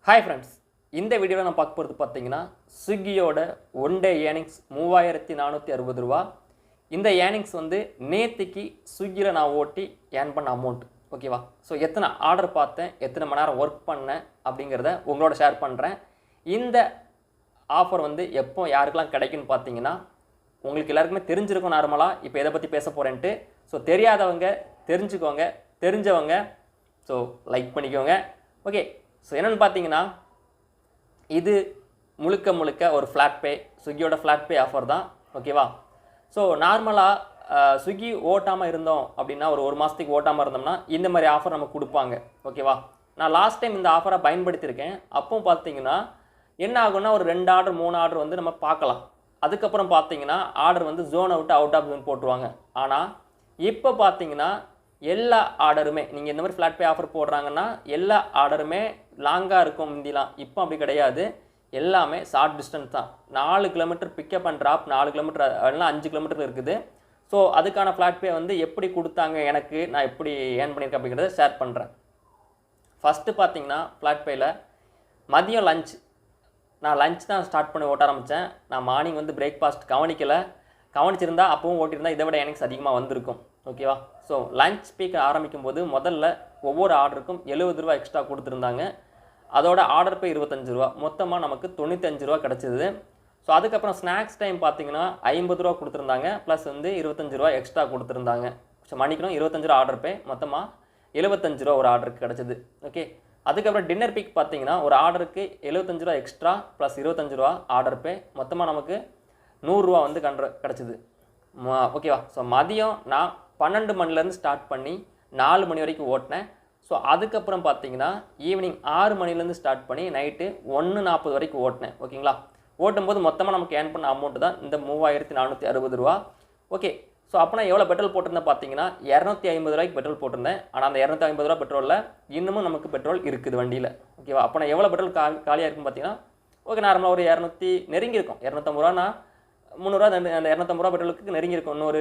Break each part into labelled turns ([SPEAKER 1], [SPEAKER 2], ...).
[SPEAKER 1] Hi friends, இந்த வீடியோவில் நான் பார்க்க போகிறது பார்த்தீங்கன்னா ஸ்விக்கியோட ஒன் டே ஏர்னிங்ஸ் 3460 ரூபா. இந்த ஏர்னிங்ஸ் வந்து நேற்றுக்கு ஸ்விக்கியில் நான் ஓட்டி ஏர்ன் பண்ண அமௌண்ட். ஓகேவா? ஸோ எத்தனை ஆர்டர் பார்த்தேன், எத்தனை மணி நேரம் ஒர்க் பண்ணேன் அப்படிங்கிறத உங்களோட ஷேர் பண்ணுறேன். இந்த ஆஃபர் வந்து எப்போ யாருக்கெல்லாம் கிடைக்குன்னு பார்த்தீங்கன்னா, உங்களுக்கு எல்லாருக்குமே தெரிஞ்சிருக்கும் நார்மலாக. இப்போ எதை பற்றி பேச போகிறேன்ட்டு. ஸோ தெரியாதவங்க தெரிஞ்சுக்கோங்க, தெரிஞ்சவங்க ஸோ லைக் பண்ணிக்கோங்க. ஓகே, ஸோ என்னென்னு பார்த்தீங்கன்னா, இது முழுக்க ஒரு ஃப்ளாட் பே, ஸ்விக்கியோட ஃப்ளாட் பே ஆஃபர் தான். ஓகேவா? ஸோ நார்மலாக ஸ்விக்கி ஓட்டாமல் இருந்தோம் அப்படின்னா, ஒரு மாதத்துக்கு ஓட்டாமல் இருந்தோம்னா இந்த மாதிரி ஆஃபர் நமக்கு கொடுப்பாங்க. ஓகேவா? நான் லாஸ்ட் டைம் இந்த ஆஃபரை பயன்படுத்தியிருக்கேன். அப்போ பார்த்தீங்கன்னா என்ன ஆகுன்னா, ஒரு 2 ஆர்டர் 3 ஆர்டர் வந்து நம்ம பார்க்கலாம். அதுக்கப்புறம் பார்த்தீங்கன்னா ஆர்டர் வந்து ஜோன் அவுட் ஆஃப் ஜோன் போட்டுருவாங்க. ஆனால் இப்போ பார்த்தீங்கன்னா எல்லா ஆர்டருமே, நீங்கள் இந்த மாதிரி ஃப்ளாட் பே ஆஃபர் போடுறாங்கன்னா எல்லா ஆர்டருமே லாங்காக இருக்கும் முந்திலாம். இப்போ அப்படி கிடையாது, எல்லாமே ஷார்ட் டிஸ்டன்ஸ் தான். 4 kilometre pickup and drop, 4 kilometre எல்லாம் 5 கிலோமீட்டர் இருக்குது. ஸோ அதுக்கான ஃப்ளாட் பே வந்து எப்படி கொடுத்தாங்க, எனக்கு நான் எப்படி ஏர்ன் பண்ணியிருக்கேன் அப்படிங்கிறத ஷேர் பண்ணுறேன். ஃபஸ்ட்டு பார்த்தீங்கன்னா ஃப்ளாட் பேயில் மதியம் லஞ்ச், நான் லஞ்ச் தான் ஸ்டார்ட் பண்ணி ஓட்ட ஆரம்பித்தேன். நான் மார்னிங் வந்து பிரேக்ஃபாஸ்ட் கவனிச்சிருந்தா அப்பவும் ஓட்டியிருந்தா இதை விட எனக்கு அதிகமாக வந்திருக்கும். ஓகேவா? ஸோ லஞ்ச் ஸ்பீக் ஆரம்பிக்கும் போது முதல்ல ஒவ்வொரு ஆர்டருக்கும் 70 ரூபா எக்ஸ்ட்ரா கொடுத்துருந்தாங்க. அதோட ஆர்டர் பே 25 ரூபா, மொத்தமாக நமக்கு 95 ரூபா கிடச்சிது. ஸோ அதுக்கப்புறம் ஸ்நாக்ஸ் டைம் பார்த்தீங்கன்னா 50 ரூபா கொடுத்துருந்தாங்க, ப்ளஸ் வந்து 25 ரூபா எக்ஸ்ட்ரா கொடுத்துருந்தாங்க. ஸோ மணிக்கணும் 25 ரூபா ஆர்டர் பே, மொத்தமாக 75 ரூபா ஒரு ஆர்டருக்கு கிடச்சிது. ஓகே, அதுக்கப்புறம் டின்னர் பீக் பார்த்தீங்கன்னா ஒரு ஆர்டருக்கு 75 ரூபா எக்ஸ்ட்ரா ப்ளஸ் 25 ரூபா ஆர்டர் பே, மொத்தமாக நமக்கு 100 ரூபா வந்து கிடச்சிது. ஓகேவா? ஸோ மதியம் நான் 12 மணிலேருந்து ஸ்டார்ட் பண்ணி 4 மணி வரைக்கும் ஓட்டினேன். ஸோ அதுக்கப்புறம் பார்த்தீங்கன்னா ஈவினிங் 6 மணிலேருந்து ஸ்டார்ட் பண்ணி நைட்டு 1:40 வரைக்கும் ஓட்டினேன். ஓகேங்களா? ஓட்டும்போது மொத்தமாக நமக்கு ஏர்ன் பண்ண அமௌண்ட்டு தான் இந்த 3460 ரூபா. ஓகே, ஸோ அப்போனா எவ்வளோ பெட்ரோல் போட்டிருந்தேன் பார்த்தீங்கன்னா 250 ரூபாய்க்கு பெட்ரோல் போட்டிருந்தேன். ஆனால் அந்த 250 ரூபா பெட்ரோலில் இன்னமும் நமக்கு பெட்ரோல் இருக்குது வண்டியில். ஓகேவா? அப்போ நான் எவ்வளோ பெட்ரோல் காலியாக இருக்குன்னு பார்த்தீங்கன்னா, ஓகே நார்மலாக ஒரு 200 நெருங்கி இருக்கும். 250 ரூபானா 300 ரூபா, அந்த 250 ரூபா பெட்ரோலுக்கு நெருங்கி இருக்கும். இன்னொரு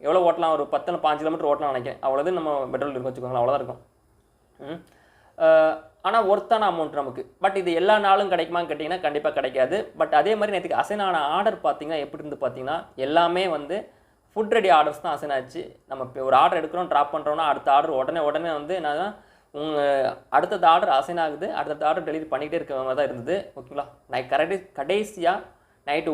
[SPEAKER 1] எவ்வளோ ஓட்டலாம், ஒரு 10-5 கிலோமீட்டர் ஓட்டலாம் நினைக்கிறேன். அவ்வளோது நம்ம பெட்ரோல் இருக்கும் வச்சுக்கோங்களேன், அவ்வளோதான் இருக்கும். ஆனால் ஒர்த்தான அமௌண்ட் நமக்கு. பட் இது எல்லா நாளும் கிடைக்குமான்னு கேட்டிங்கன்னா கண்டிப்பாக கிடைக்காது. பட் அதே மாதிரி நேற்றுக்கு அசைன் ஆன ஆர்டர் பார்த்தீங்கன்னா எப்படி இருந்து பார்த்தீங்கன்னா, எல்லாமே வந்து ஃபுட் ரெடி ஆர்டர்ஸ் தான் அசைன் ஆச்சு. நம்ம இப்போ ஒரு ஆர்டர் எடுக்கிறோம், ட்ராப் பண்ணுறோன்னா அடுத்த ஆர்டர் உடனே வந்து என்னன்னா அடுத்தது ஆர்டர் அசைன் ஆகுது, அடுத்த ஆர்டர் டெலிவரி பண்ணிகிட்டே இருக்க மாதிரி தான் இருந்தது. ஓகேங்களா? நான் கடைசியாக நைட்டு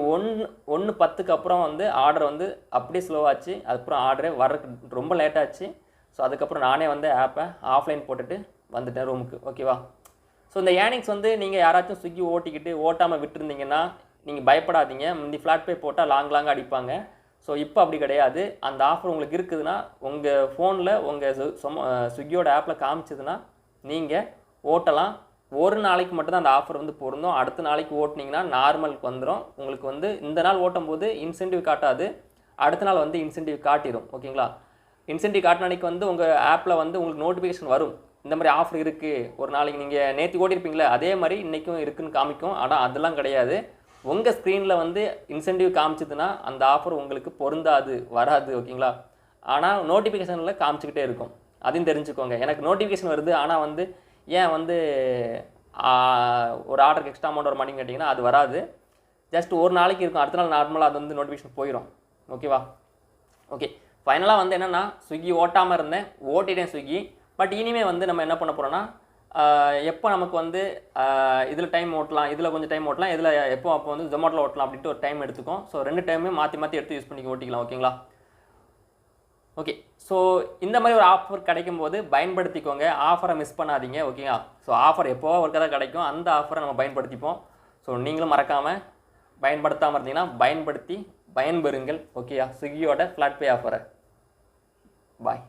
[SPEAKER 1] 1:10க்கு அப்புறம் வந்து ஆர்டர் வந்து அப்படியே ஸ்லோவாச்சு. அதுக்கப்புறம் ஆர்டரே வர்றதுக்கு ரொம்ப லேட்டாச்சு. ஸோ அதுக்கப்புறம் நானே வந்து ஆப்பை ஆஃப்லைன் போட்டுட்டு வந்துட்டேன் ரூமுக்கு. ஓகேவா? ஸோ இந்த ஏர்னிங்ஸ் வந்து நீங்கள் யாராச்சும் ஸ்விக்கி ஓட்டாமல் விட்டுருந்தீங்கன்னா நீங்கள் பயப்படாதீங்க. முந்தி ஃப்ளாட் பே போட்டால் லாங்காக அடிப்பாங்க. ஸோ இப்போ அப்படி கிடையாது. அந்த ஆஃபர் உங்களுக்கு இருக்குதுன்னா, உங்கள் ஃபோனில் உங்கள் ஸ்விக்கியோட ஆப்பில் காமிச்சதுன்னா நீங்கள் ஓட்டலாம். ஒரு நாளைக்கு மட்டும்தான் அந்த ஆஃபர் வந்து பொருந்தும். அடுத்த நாளைக்கு ஓட்டினீங்கன்னா நார்மலுக்கு வந்துடும். உங்களுக்கு வந்து இந்த நாள் ஓட்டும் போது இன்சென்டிவ் காட்டாது, அடுத்த நாள் வந்து இன்சென்டிவ் காட்டிடும். ஓகேங்களா? இன்சென்டிவ் காட்டின அன்றைக்கி வந்து உங்கள் ஆப்பில் வந்து உங்களுக்கு நோட்டிஃபிகேஷன் வரும், இந்த மாதிரி ஆஃபர் இருக்குது. ஒரு நாளைக்கு நீங்கள் நேற்று ஓட்டியிருப்பீங்களே அதே மாதிரி இன்றைக்கும் இருக்குதுன்னு காமிக்கும். ஆனால் அதெல்லாம் கிடையாது. உங்கள் ஸ்க்ரீனில் வந்து இன்சென்டிவ் காமிச்சதுன்னா அந்த ஆஃபர் உங்களுக்கு பொருந்தாது, வராது. ஓகேங்களா? ஆனால் நோட்டிஃபிகேஷனில் காமிச்சிக்கிட்டே இருக்கும். அதையும் தெரிஞ்சுக்கோங்க. எனக்கு நோட்டிஃபிகேஷன் வருது, ஆனால் வந்து ஏன் வந்து ஒரு ஆர்டருக்கு எக்ஸ்ட்ரா அமௌண்ட் வர மாட்டேன்னு கேட்டிங்கன்னா அது வராது. ஜஸ்ட் ஒரு நாளைக்கு இருக்கும், அடுத்த நாள் நார்மலாக அது வந்து நோட்டிஃபிகேஷன் போயிடும். ஓகேவா? ஓகே, ஃபைனலாக வந்து என்னென்னா ஸ்விக்கி ஓட்டாமல் இருந்தேன், ஓட்டிட்டேன் ஸ்விக்கி. பட் இனிமேல் வந்து நம்ம என்ன பண்ண போகிறோன்னா, எப்போ நமக்கு வந்து இதில் டைம் ஓட்டலாம், இதில் கொஞ்சம் டைம் ஓட்டலாம், இதில் அப்போ வந்து ஜொமேட்டோவில் ஓட்டலாம் அப்படின்ட்டு ஒரு டைம் எடுத்துக்கும். ஸோ 2 டைமே மாற்றி எடுத்து யூஸ் பண்ணி ஓட்டிக்கலாம். ஓகேங்களா? ஓகே, ஸோ இந்த மாதிரி ஒரு ஆஃபர் கிடைக்கும் போது பயன்படுத்திக்கோங்க, ஆஃபரை மிஸ் பண்ணாதீங்க. ஓகேங்களா? ஸோ ஆஃபர் எப்போவோ ஒரு கதை கிடைக்கும், அந்த ஆஃபரை நம்ம பயன்படுத்திப்போம். ஸோ நீங்களும் மறக்காமல் பயன்படுத்தாமல் இருந்தீங்கன்னா பயன்படுத்தி பயன்பெறுங்கள். ஓகேயா? ஸ்விக்கியோட ஃப்ளாட் பே ஆஃபரை. பாய்.